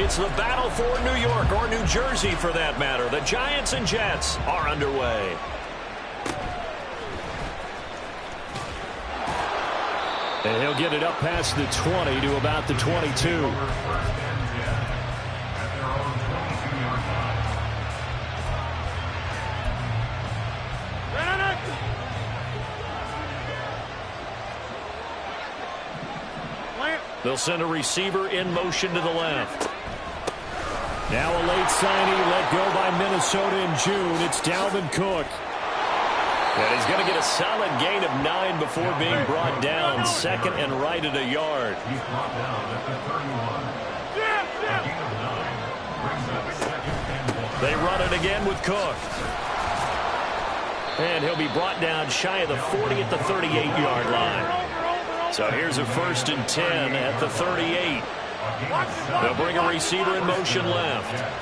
It's the battle for New York, or New Jersey for that matter. The Giants and Jets are underway. And he'll get it up past the 20 to about the 22. They'll send a receiver in motion to the left. Now a late signing let go by Minnesota in June. It's Dalvin Cook. And he's going to get a solid gain of 9 before being brought down. Second and right at a yard. They run it again with Cook. And he'll be brought down shy of the 40 at the 38-yard line. So here's a 1st and 10 at the 38. They'll bring a receiver in motion left.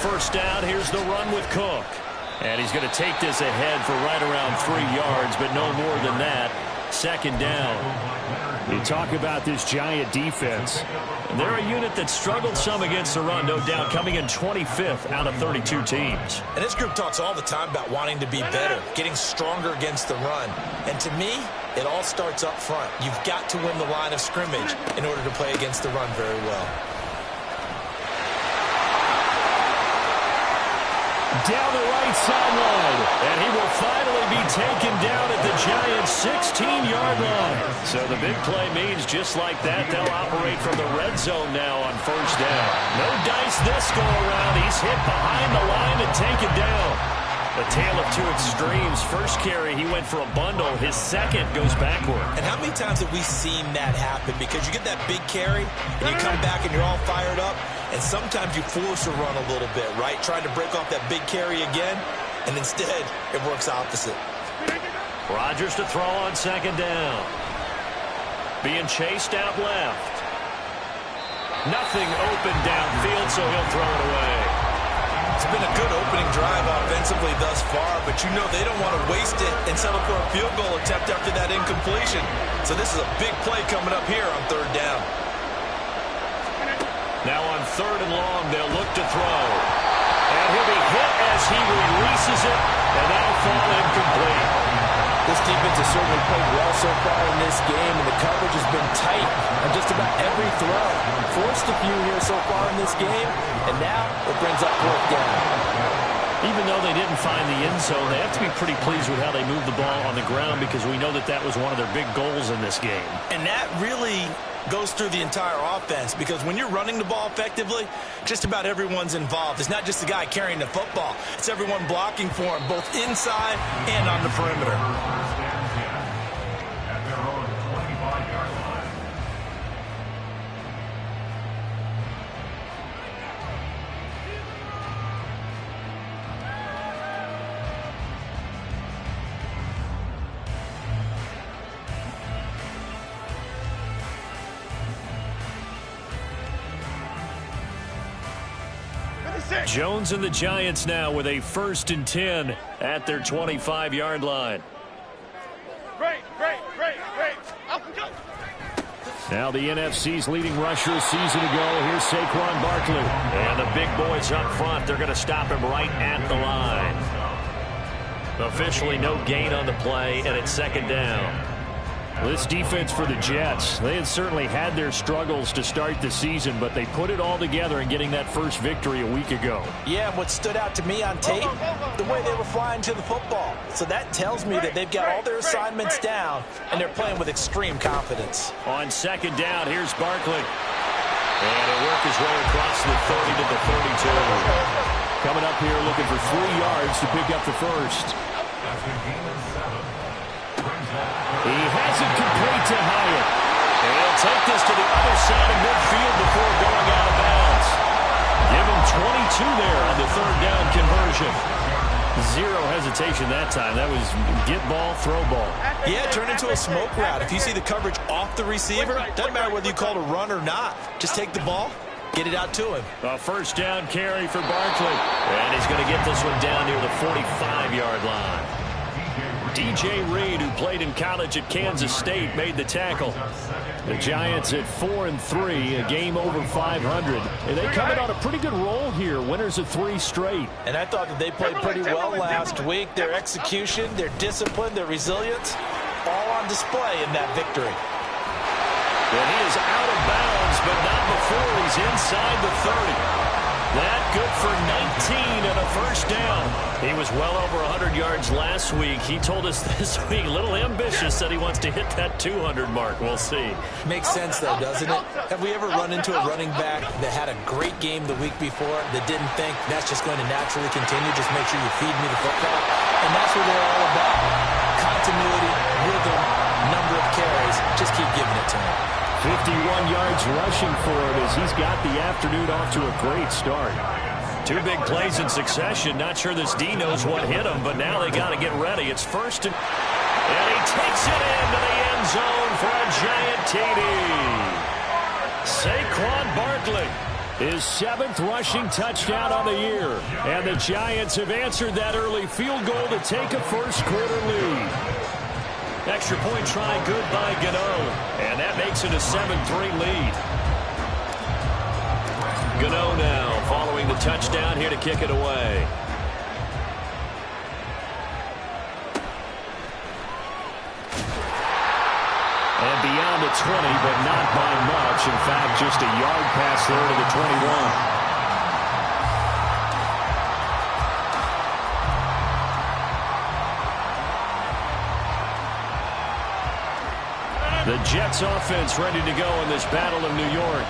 First down, here's the run with Cook. And he's going to take this ahead for right around 3 yards, but no more than that. Second down. You talk about this Giant defense. They're a unit that struggled some against the run, no doubt, coming in 25th out of 32 teams. And this group talks all the time about wanting to be better, getting stronger against the run. And to me, it all starts up front. You've got to win the line of scrimmage in order to play against the run very well. Down the right sideline, and he will finally be taken down at the Giants' 16-yard line. So the big play means just like that, they'll operate from the red zone now on first down. No dice this go-around. He's hit behind the line and taken down. A tale of two extremes. First carry, he went for a bundle. His second goes backward. And how many times have we seen that happen? Because you get that big carry, and you come back and you're all fired up, and sometimes you force a run a little bit, right? Trying to break off that big carry again, and instead it works opposite. Rodgers to throw on second down. Being chased out left. Nothing open downfield, so he'll throw it away. It's been a good opening drive offensively thus far, but you know they don't want to waste it and settle for a field goal attempt after that incompletion. So this is a big play coming up here on third down. Now on third and long, they'll look to throw. And he'll be hit as he releases it, and that'll fall incomplete. This defense has certainly played well so far in this game, and the coverage has been tight on just about every throw. Forced a few here so far in this game, and now it brings up fourth down. Even though they didn't find the end zone, they have to be pretty pleased with how they moved the ball on the ground, because we know that that was one of their big goals in this game. And that really goes through the entire offense, because when you're running the ball effectively, just about everyone's involved. It's not just the guy carrying the football. It's everyone blocking for him, both inside and on the perimeter. Jones and the Giants now with a 1st and 10 at their 25-yard line. Great. Now the NFC's leading rusher a season ago. Here's Saquon Barkley. And the big boys up front, they're going to stop him right at the line. Officially no gain on the play, and it's second down. This defense for the Jets, they had certainly had their struggles to start the season, but they put it all together in getting that first victory a week ago. Yeah, and what stood out to me on tape, the way they were flying to the football. So that tells me that they've got all their assignments down, and they're playing with extreme confidence. On second down, here's Barkley. And he'll work his way across the 30 to the 32. Coming up here looking for 3 yards to pick up the first. He has it complete to Hyatt. And he'll take this to the other side of midfield before going out of bounds. Give him 22 there on the third down conversion. Zero hesitation that time. That was get ball, throw ball. Yeah, turn into a smoke route. If you see the coverage off the receiver, doesn't matter whether you call it a run or not. Just take the ball, get it out to him. A first down carry for Barkley. And he's going to get this one down near the 45-yard line. DJ Reed, who played in college at Kansas State, made the tackle. The Giants at 4-3, a game over 500. And they come in on a pretty good roll here, winners of 3 straight. And I thought that they played pretty well last week. Their execution, their discipline, their resilience, all on display in that victory. And he is out of bounds, but not before he's inside the 30. That good for 19 and a first down. He was well over 100 yards last week. He told us this week, a little ambitious, that he wants to hit that 200 mark. We'll see. Makes sense, though, doesn't it? Have we ever run into a running back that had a great game the week before that didn't think that's just going to naturally continue? Just make sure you feed me the football. And that's what they're all about. Continuity, rhythm, number of carries. Just keep giving it to him. 51 yards rushing for him as he's got the afternoon off to a great start. 2 big plays in succession. Not sure this D knows what hit him, but now they got to get ready. It's first and he takes it into the end zone for a giant TD. Saquon Barkley, his 7th rushing touchdown on the year. And the Giants have answered that early field goal to take a first-quarter lead. Extra point try good by Gano. And that makes it a 7-3 lead. Gano now following the touchdown here to kick it away. And beyond the 20, but not by much. In fact, just a yard pass there to the 21. The Jets offense ready to go in this battle of New York.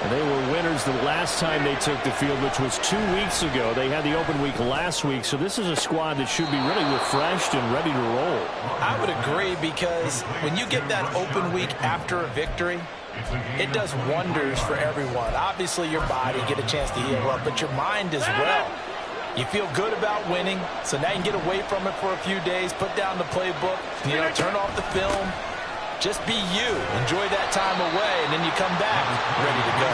And they were winners the last time they took the field, which was 2 weeks ago. They had the open week last week, so this is a squad that should be really refreshed and ready to roll. I would agree, because when you get that open week after a victory, it does wonders for everyone. Obviously, your body get a chance to heal up, but your mind as well. You feel good about winning, so now you can get away from it for a few days, put down the playbook, turn off the film. Just be you. Enjoy that time away, and then you come back ready to go.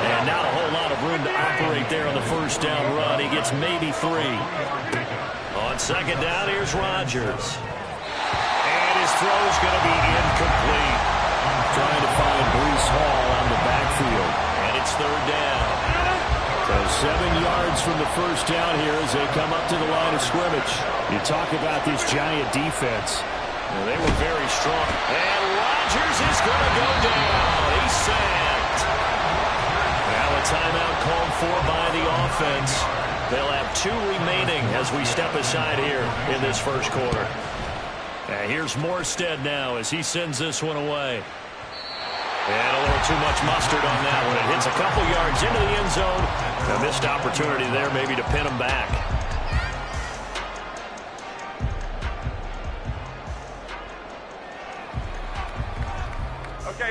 And not a whole lot of room to operate there on the first down run. He gets maybe 3. On second down, here's Rodgers. And his throw's going to be incomplete. Trying to find Breece Hall on the backfield. And it's 3rd down. So 7 yards from the first down here as they come up to the line of scrimmage. You talk about this Giant defense. Well, they were very strong. And Rodgers is going to go down. He's sacked. Now a timeout called for by the offense. They'll have 2 remaining as we step aside here in this first quarter. And here's Morstead now as he sends this one away. And a little too much mustard on that one. It hits a couple yards into the end zone. A missed opportunity there maybe to pin him back.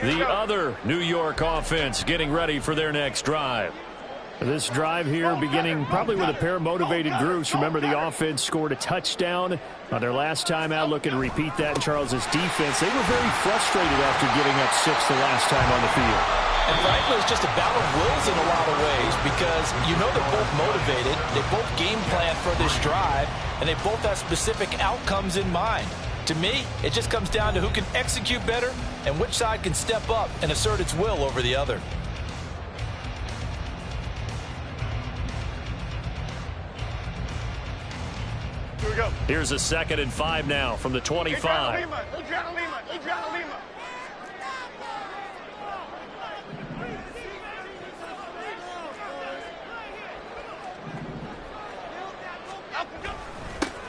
The other New York offense getting ready for their next drive. This drive here beginning probably with a pair of motivated groups. Remember, the offense scored a touchdown on their last time out. Looking to repeat that in Charles's defense. They were very frustrated after giving up 6 the last time on the field. And frankly, it's just a battle of wills in a lot of ways, because they're both motivated. They both game plan for this drive, and they both have specific outcomes in mind. To me, it just comes down to who can execute better and which side can step up and assert its will over the other. Here we go. Here's a 2nd and 5 now from the 25. Adriano Lima.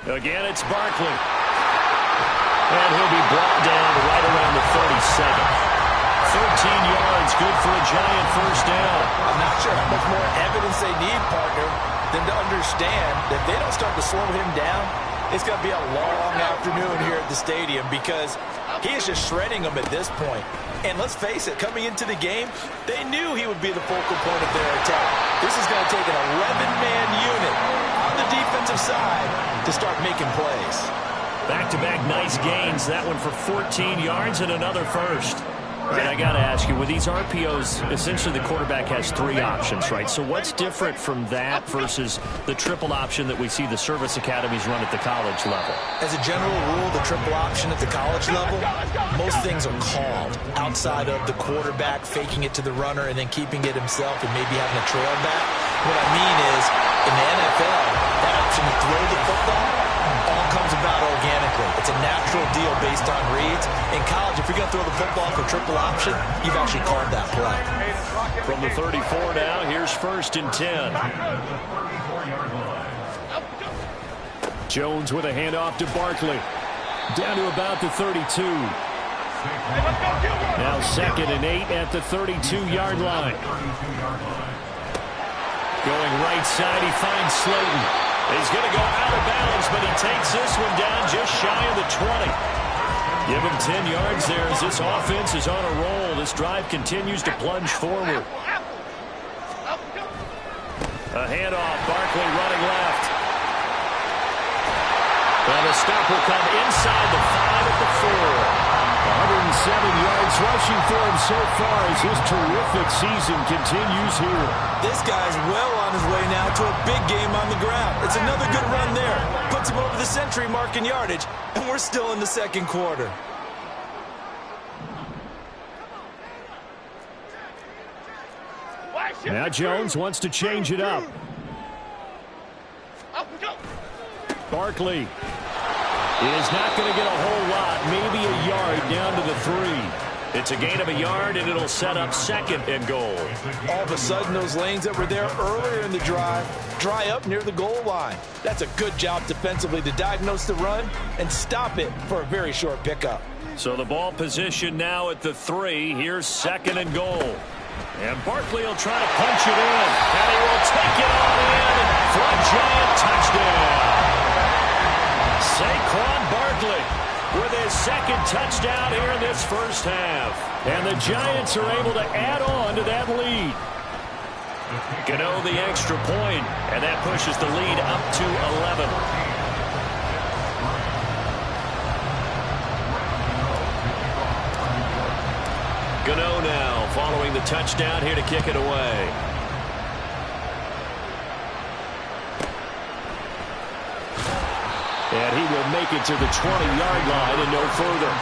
Again, it's Barkley. And he'll be brought down right around the 37. 13 yards, good for a Giant first down. I'm not sure how much more evidence they need, partner, than to understand that if they don't start to slow him down, it's going to be a long afternoon here at the stadium, because he is just shredding them at this point. And let's face it, coming into the game, they knew he would be the focal point of their attack. This is going to take an 11-man unit on the defensive side to start making plays. Back-to-back nice gains. That one for 14 yards and another first. All right, I got to ask you, with these RPOs, essentially the quarterback has 3 options, right? So what's different from that versus the triple option that we see the service academies run at the college level? As a general rule, the triple option at the college level, most things are called outside of the quarterback faking it to the runner and then keeping it himself and maybe having a trail back. What I mean is, in the NFL, that option to throw the football all comes about organically. It's a natural deal based on reads. In college, if you're going to throw the football for triple option, you've actually called that play. From the 34 now, here's 1st and 10. Jones with a handoff to Barkley. Down to about the 32. Now 2nd and 8 at the 32-yard line. Going right side, he finds Slayton. He's going to go out of bounds, but he takes this one down just shy of the 20. Give him 10 yards there as this offense is on a roll. This drive continues to plunge forward. A handoff, Barkley running left. And the stop will come inside the 5 at the 4. 107 yards rushing for him so far as his terrific season continues here. This guy's well on his way now to a big game on the ground. It's another good run there. Puts him over the century mark in yardage, and we're still in the 2nd quarter. Now Jones wants to change it up. Barkley is not going to get a whole lot, maybe a yard down to the 3. It's a gain of a yard, and it'll set up 2nd and goal. All of a sudden, those lanes that were there earlier in the drive dry up near the goal line. That's a good job defensively to diagnose the run and stop it for a very short pickup. So the ball position now at the 3. Here's 2nd and goal. And Barkley will try to punch it in. And he will take it on in for a giant touchdown. Saquon Barkley with his 2nd touchdown here in this first half. And the Giants are able to add on to that lead. Gano the extra point, and that pushes the lead up to 11. Gano now following the touchdown here to kick it away. And he will make it to the 20-yard line and no further.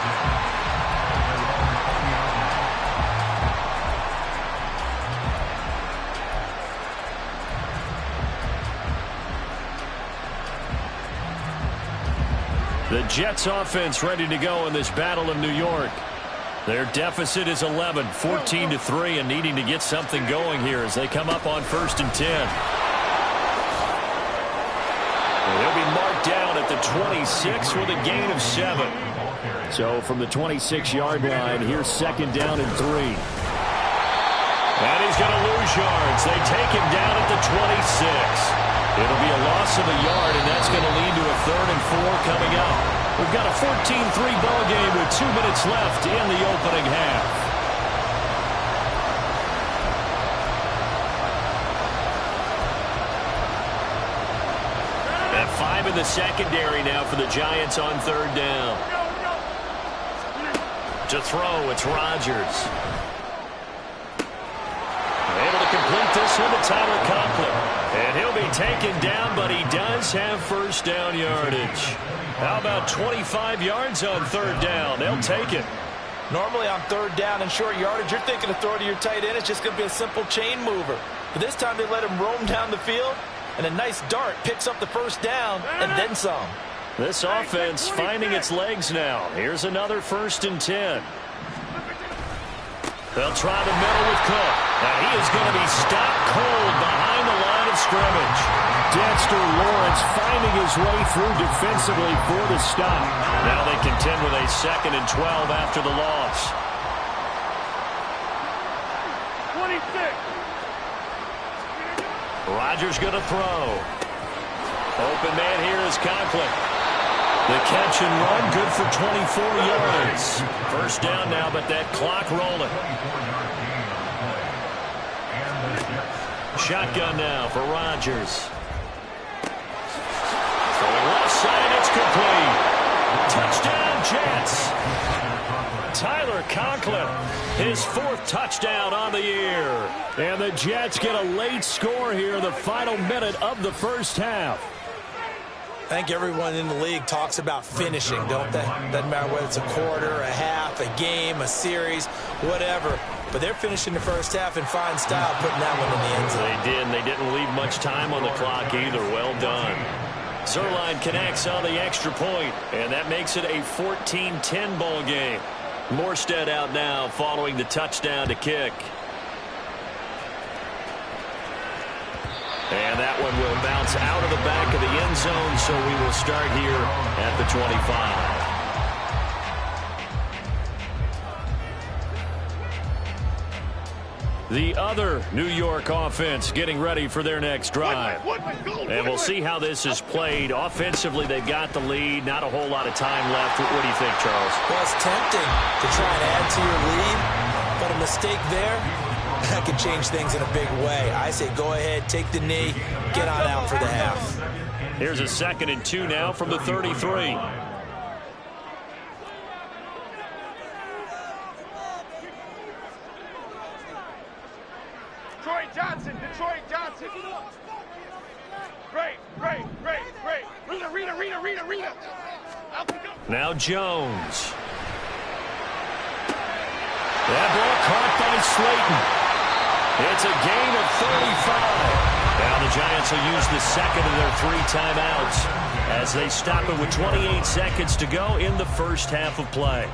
The Jets offense ready to go in this battle in New York. Their deficit is 11, 14-3, and needing to get something going here as they come up on 1st and 10. He'll be marked down at the 26 with a gain of 7. So from the 26-yard line, here's 2nd down and 3. And he's going to lose yards. They take him down at the 26. It'll be a loss of a yard, and that's going to lead to a 3rd and 4 coming up. We've got a 14-3 ball game with 2 minutes left in the opening half. And 5 in the secondary now for the Giants on 3rd down. To throw, it's Rodgers. Able to complete this one to Tyler Conklin. And he'll be taken down, but he does have 1st down yardage. How about 25 yards on 3rd down? They'll take it. Normally on 3rd down and short yardage, you're thinking of throw to your tight end. It's just going to be a simple chain mover. But this time they let him roam down the field, and a nice dart picks up the 1st down and then some. This offense finding its legs now. Here's another 1st and 10. They'll try the middle with Cook. And he is going to be stopped cold behind the line of scrimmage. Dexter Lawrence finding his way through defensively for the stop. Now they contend with a 2nd and 12 after the loss. 26. Rodgers going to throw. Open man here is Conklin. The catch and run, good for 24 yards. 1st down now, but that clock rolling. Shotgun now for Rodgers. Throwing left side, it's complete. Touchdown, Jets. Tyler Conklin, his 4th touchdown on the year. And the Jets get a late score here in the final minute of the first half. I think everyone in the league talks about finishing, don't they? Doesn't matter whether it's a quarter, a half, a game, a series, whatever. But they're finishing the first half in fine style, putting that one in the end zone. They did, and they didn't leave much time on the clock either. Well done. Zuerlein connects on the extra point, and that makes it a 14-10 ball game. Morstead out now following the touchdown to kick. And that one will bounce out of the back of the end zone, so we will start here at the 25. The other New York offense getting ready for their next drive. And we'll see how this is played. Offensively, they've got the lead. Not a whole lot of time left. What do you think, Charles? Well, it's tempting to try and add to your lead, but a mistake there, that could change things in a big way. I say go ahead, take the knee, get on out for the half. Here's a 2nd and 2 now from the 33. Detroit Johnson. Great. Rita. Now Jones. That ball caught by Slayton. It's a gain of 35. Now the Giants will use the 2nd of their 3 timeouts as they stop it with 28 seconds to go in the first half of play.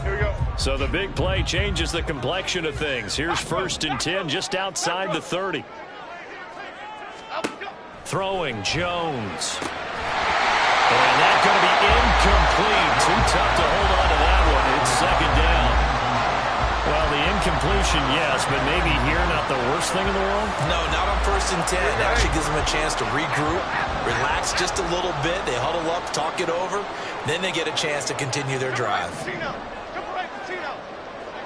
Here we go. So the big play changes the complexion of things. Here's 1st and 10 just outside the 30. Throwing Jones. And that's going to be incomplete. Too tough to hold on to that one. It's 2nd down. Well, the incompletion, yes, but maybe here not the worst thing in the world? No, not on 1st and 10. It actually gives them a chance to regroup, relax just a little bit. They huddle up, talk it over. Then they get a chance to continue their drive.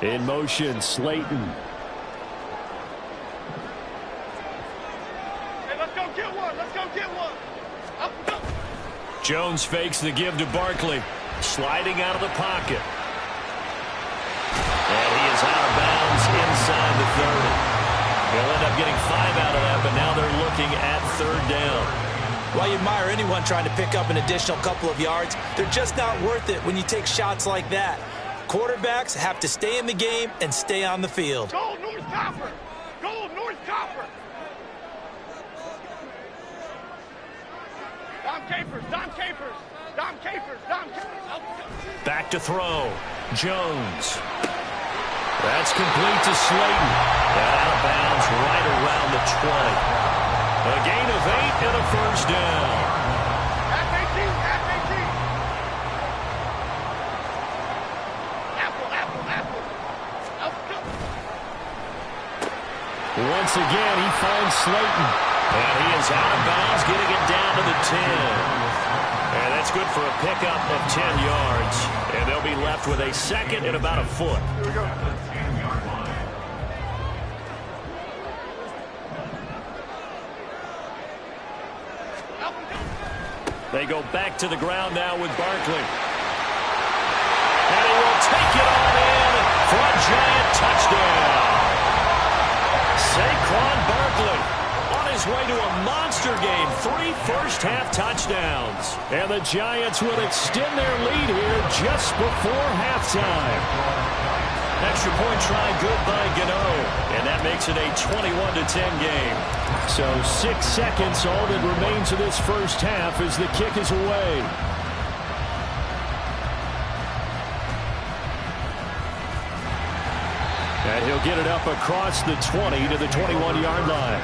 In motion, Slayton. Hey, let's go get one. Jones fakes the give to Barkley. Sliding out of the pocket. And he is out of bounds inside the 30. They'll end up getting 5 out of that, but now they're looking at 3rd down. While you admire anyone trying to pick up an additional couple of yards, they're just not worth it when you take shots like that. Quarterbacks have to stay in the game and stay on the field. Goal North Copper. Dom Capers. Back to throw. Jones. That's complete to Slayton. And out of bounds right around the 20. A gain of 8 and a 1st down. Once again, he finds Slayton. And he is out of bounds, getting it down to the 10. And that's good for a pickup of 10 yards. And they'll be left with a 2nd and about a foot. Here we go. They go back to the ground now with Barkley. And he will take it on in for a Giant touchdown. Saquon Barkley on his way to a monster game. 3 first-half touchdowns. And the Giants will extend their lead here just before halftime. Extra point try good by Gano. And that makes it a 21-10 game. So 6 seconds, all that remains of this first half as the kick is away. And he'll get it up across the 20 to the 21-yard line.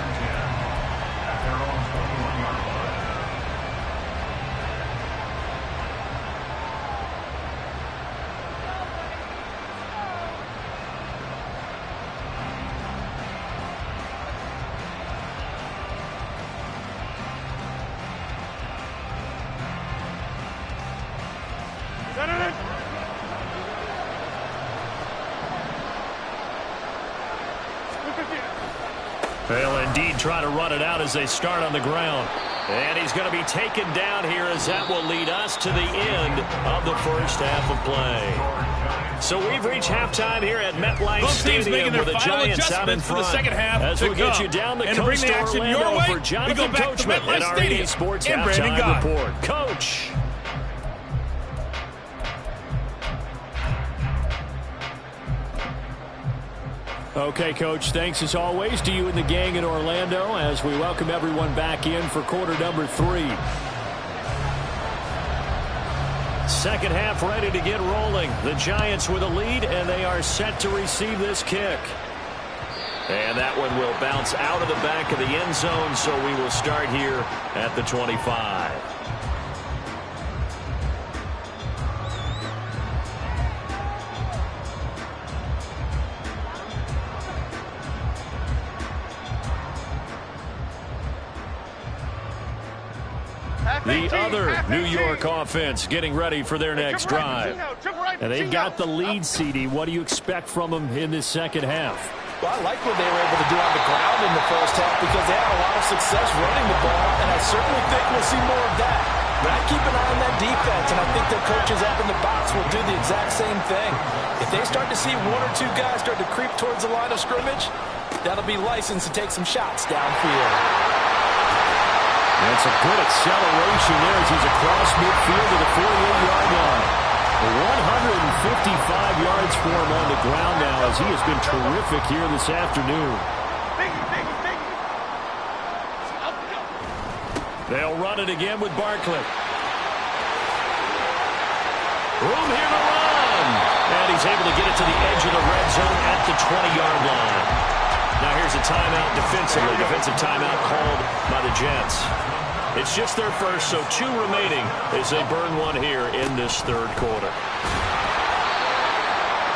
They'll indeed try to run it out as they start on the ground. And he's going to be taken down here as that will lead us to the end of the first half of play. So we've reached halftime here at MetLife Stadium with the Giants out in front. For the second half as we'll get you down the coast to Orlando for Jonathan Coachman and our EA Sports Halftime Report. Coach. Okay, Coach, thanks as always to you and the gang in Orlando as we welcome everyone back in for quarter number 3. Second half ready to get rolling. The Giants with a lead, and they are set to receive this kick. And that one will bounce out of the back of the end zone, so we will start here at the 25. The other New York offense getting ready for their next drive. And they've got the lead, CD. What do you expect from them in this second half? Well, I like what they were able to do on the ground in the first half because they had a lot of success running the ball, and I certainly think we'll see more of that. But I keep an eye on that defense, and I think their coaches up in the box will do the exact same thing. If they start to see one or two guys start to creep towards the line of scrimmage, that'll be licensed to take some shots downfield. That's a good acceleration there as he's across midfield to the 48-yard line. 155 yards for him on the ground now as he has been terrific here this afternoon. They'll run it again with Barkley. Room here to run. And he's able to get it to the edge of the red zone at the 20-yard line. Now here's a timeout defensively. Defensive timeout called by the Jets. It's just their first, so 2 remaining as they burn one here in this third quarter.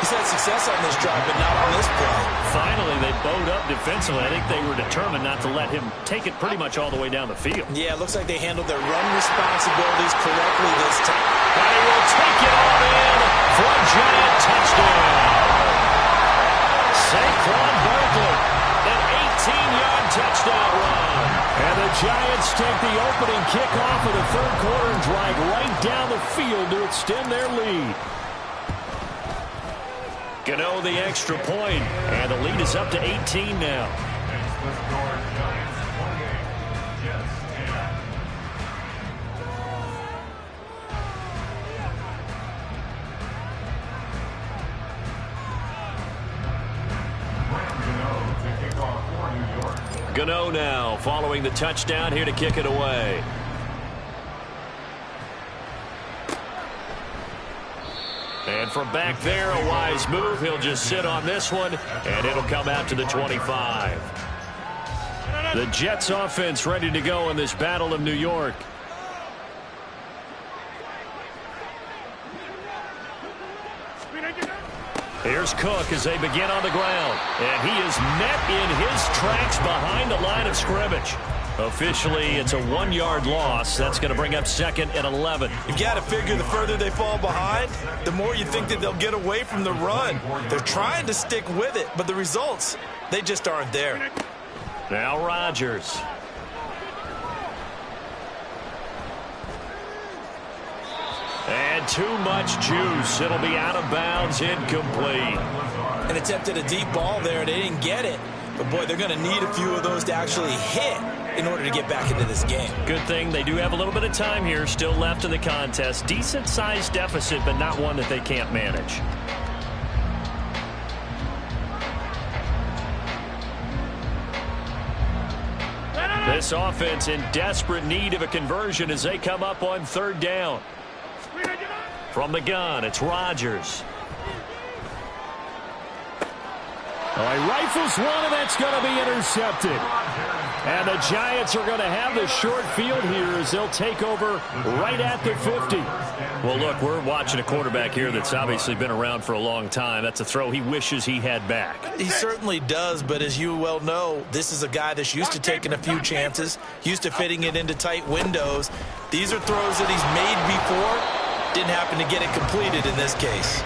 He's had success on this drive, but not on this play. Finally, they bowed up defensively. I think they were determined not to let him take it pretty much all the way down the field. Yeah, it looks like they handled their run responsibilities correctly this time. And he will take it all in for a giant touchdown. Saquon Barkley, an 18-yard touchdown run. And the Giants take the opening kickoff of the third quarter and drive right down the field to extend their lead. Gano the extra point, and the lead is up to 18 now. Gano now following the touchdown here to kick it away. And from back there, a wise move. He'll just sit on this one, and it'll come out to the 25. The Jets offense ready to go in this Battle of New York. Here's Cook as they begin on the ground. And he is met in his tracks behind the line of scrimmage. Officially, it's a 1-yard loss. That's going to bring up second and 11. You've got to figure the further they fall behind, the more you think that they'll get away from the run. They're trying to stick with it, but the results, they just aren't there. Now Rodgers. And too much juice. It'll be out of bounds, incomplete. An attempt at a deep ball there. They didn't get it. But, boy, they're going to need a few of those to actually hit in order to get back into this game. Good thing they do have a little bit of time here still left in the contest. Decent-sized deficit, but not one that they can't manage. This offense in desperate need of a conversion as they come up on third down. From the gun, it's Rodgers. Oh, he rifles one, and that's going to be intercepted. And the Giants are going to have the short field here as they'll take over right at the 50. Well, look, we're watching a quarterback here that's obviously been around for a long time. That's a throw he wishes he had back. He certainly does, but as you well know, this is a guy that's used to taking a few chances, used to fitting it into tight windows. These are throws that he's made before. Didn't happen to get it completed in this case.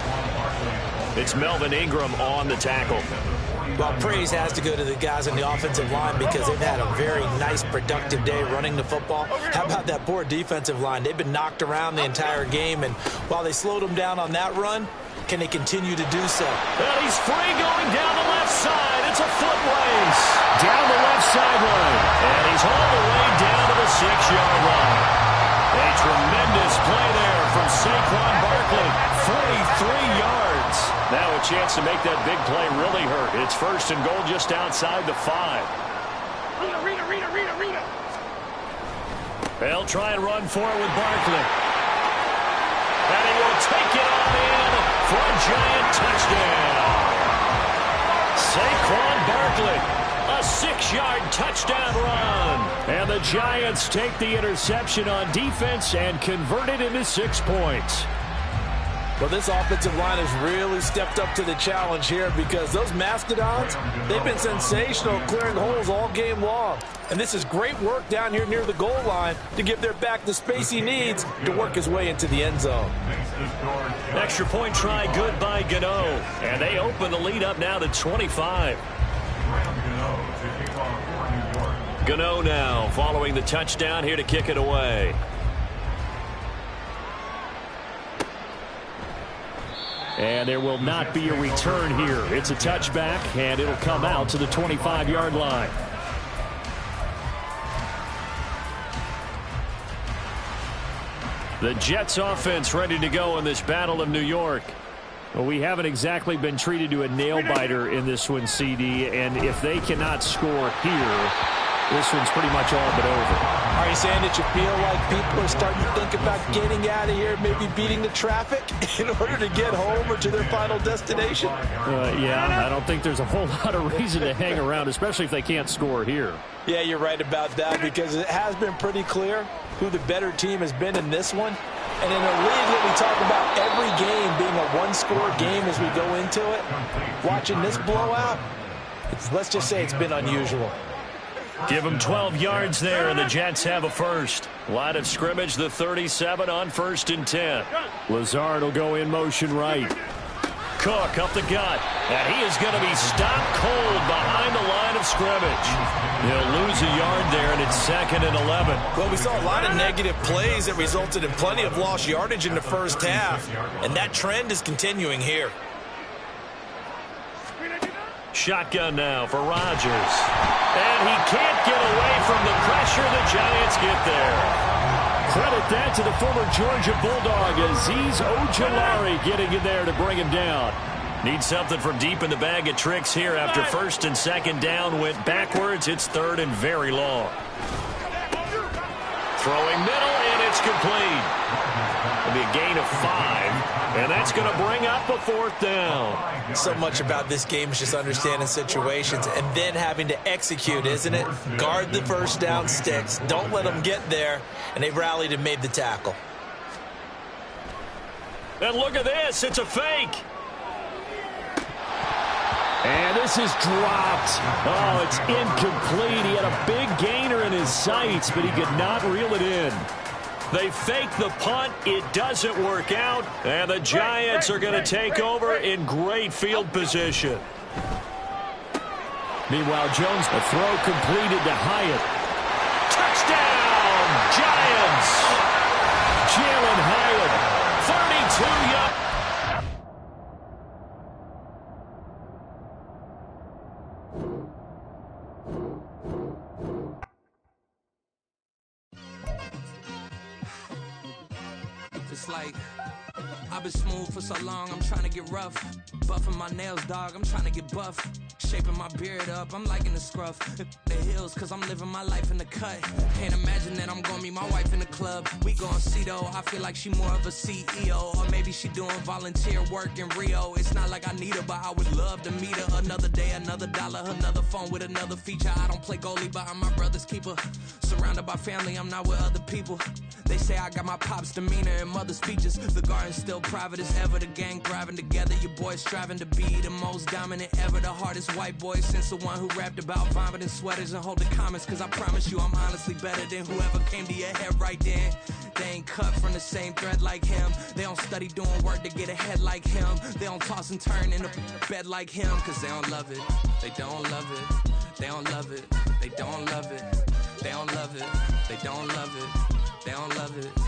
It's Melvin Ingram on the tackle. Well, praise has to go to the guys on the offensive line because they've had a very nice, productive day running the football. How about that poor defensive line? They've been knocked around the entire game, and while they slowed them down on that run, can they continue to do so? And he's free going down the left side. It's a foot race. Down the left sideline. And he's all the way down to the 6-yard line. A tremendous play there from Saquon Barkley. 43 yards. Now a chance to make that big play really hurt. It's first and goal just outside the 5. Rita. They'll try and run forward with Barkley. And he will take it on in for a giant touchdown. Saquon Barkley, a 6-yard touchdown run. And the Giants take the interception on defense and convert it into 6 points. Well, this offensive line has really stepped up to the challenge here because those Mastodons, they've been sensational clearing holes all game long. And this is great work down here near the goal line to give their back the space he needs to work his way into the end zone. Extra point try good by Gano. And they open the lead up now to 25. Gano now following the touchdown here to kick it away. And there will not be a return here. It's a touchback, and it'll come out to the 25-yard line. The Jets offense ready to go in this Battle of New York. Well, we haven't exactly been treated to a nail-biter in this one, CD, and if they cannot score here, this one's pretty much all but over. Are you saying that you feel like people are starting to think about getting out of here, maybe beating the traffic in order to get home or to their final destination? Yeah, I don't think there's a whole lot of reason to hang around, especially if they can't score here. Yeah, you're right about that because it has been pretty clear who the better team has been in this one. And in a league that we talk about every game being a one-score game as we go into it, watching this blowout, let's just say it's been unusual. Give them 12 yards there, and the Jets have a first. Line of scrimmage, the 37 on 1st and 10. Lazard will go in motion right. Cook up the gut, and he is going to be stopped cold behind the line of scrimmage. He'll lose a yard there, and it's 2nd and 11. Well, we saw a lot of negative plays that resulted in plenty of lost yardage in the first half, and that trend is continuing here. Shotgun now for Rodgers. And he can't get away from the pressure. The Giants get there. Credit that to the former Georgia Bulldog, Azeez Ojulari getting in there to bring him down. Need something from deep in the bag of tricks here after 1st and 2nd down went backwards. It's 3rd and very long. Throwing middle, and it's complete. It'll be a gain of 5, and that's going to bring up a 4th down. So much about this game is just understanding situations and then having to execute, isn't it? Guard the first down sticks. Don't let them get there, and they've rallied and made the tackle. And look at this. It's a fake. And this is dropped. Oh, it's incomplete. He had a big gainer in his sights, but he could not reel it in. They fake the punt. It doesn't work out. And the Giants are going to take over in great field position. Meanwhile, Jones, a throw completed to Hyatt. Touchdown, Giants. Jalen Hyatt, 32 yards. It's like I've been smooth for so long, I'm trying to get rough. Buffing my nails, dog, I'm trying to get buff. Shaping my beard up, I'm liking the scruff. The hills, cause I'm living my life in the cut. Can't imagine that I'm gonna meet my wife in the club. We gon' see though, I feel like she more of a CEO. Or maybe she doing volunteer work in Rio. It's not like I need her, but I would love to meet her. Another day, another dollar, another phone with another feature. I don't play goalie, but I'm my brother's keeper. Surrounded by family, I'm not with other people. They say I got my pop's demeanor and mother's features. The garden's still private as ever. The gang thriving together. Your boys striving to be the most dominant ever. The hardest white boy since the one who rapped about vomiting sweaters and hold the comments. Cause I promise you I'm honestly better than whoever came to your head right then. They ain't cut from the same thread like him. They don't study doing work to get ahead like him. They don't toss and turn in the bed like him. Cause they don't love it. They don't love it. They don't love it. They don't love it. They don't love it. They don't love it. They don't love it.